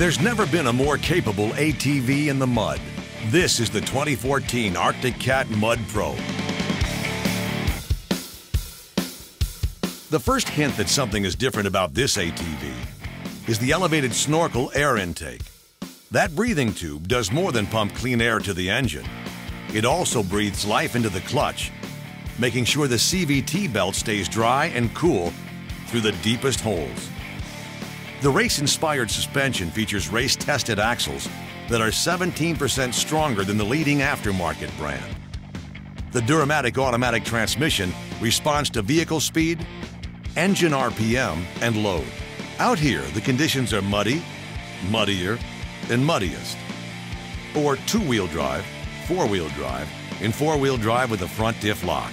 There's never been a more capable ATV in the mud. This is the 2014 Arctic Cat Mud Pro. The first hint that something is different about this ATV is the elevated SNORKEL air intake. That breathing tube does more than pump clean air to the engine. It also breathes life into the clutch, making sure the CVT belt stays dry and cool through the deepest holes. The race-inspired suspension features race-tested axles that are 17% stronger than the leading aftermarket brand. The DURAMATIC automatic transmission responds to vehicle speed, engine RPM, and load. Out here, the conditions are muddy, muddier, and muddiest. Or two-wheel drive, four-wheel drive, and four-wheel drive with a front diff lock.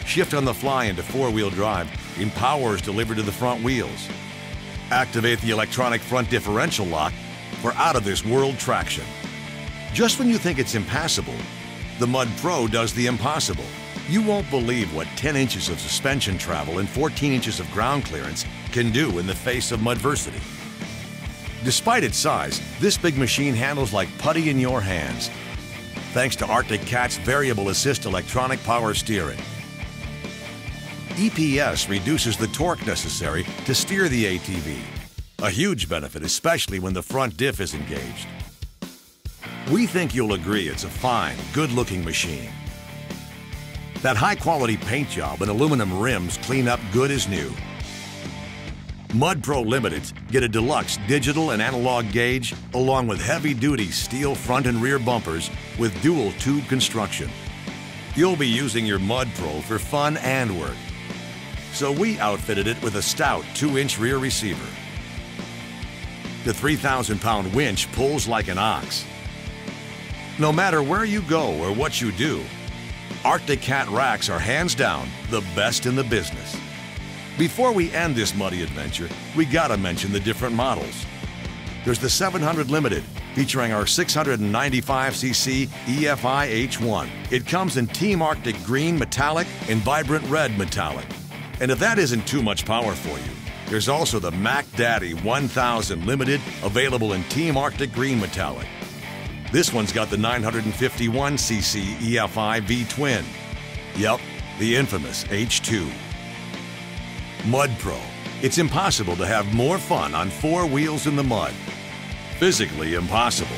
Shift on the fly into four-wheel drive and power is delivered to the front wheels. Activate the electronic front differential lock for out-of-this-world traction. Just when you think it's impassable, the Mud Pro does the impossible. You won't believe what 10 inches of suspension travel and 14 inches of ground clearance can do in the face of mudversity. Despite its size, this big machine handles like putty in your hands, thanks to Arctic Cat's variable assist electronic power steering. EPS reduces the torque necessary to steer the ATV, a huge benefit, especially when the front diff is engaged. We think you'll agree it's a fine, good-looking machine. That high-quality paint job and aluminum rims clean up good as new. Mud Pro Limiteds get a deluxe digital and analog gauge along with heavy-duty steel front and rear bumpers with dual tube construction. You'll be using your Mud Pro for fun and work. So we outfitted it with a stout 2-inch rear receiver. The 3,000-pound winch pulls like an ox. No matter where you go or what you do, Arctic Cat racks are hands down the best in the business. Before we end this muddy adventure, we gotta mention the different models. There's the 700 Limited, featuring our 695cc EFI H1. It comes in Team Arctic Green Metallic and Vibrant Red Metallic. And if that isn't too much power for you, there's also the Mac Daddy 1000 Limited, available in Team Arctic Green Metallic. This one's got the 951cc EFI V-Twin. Yep, the infamous H2. Mud Pro. It's impossible to have more fun on four wheels in the mud. Physically impossible.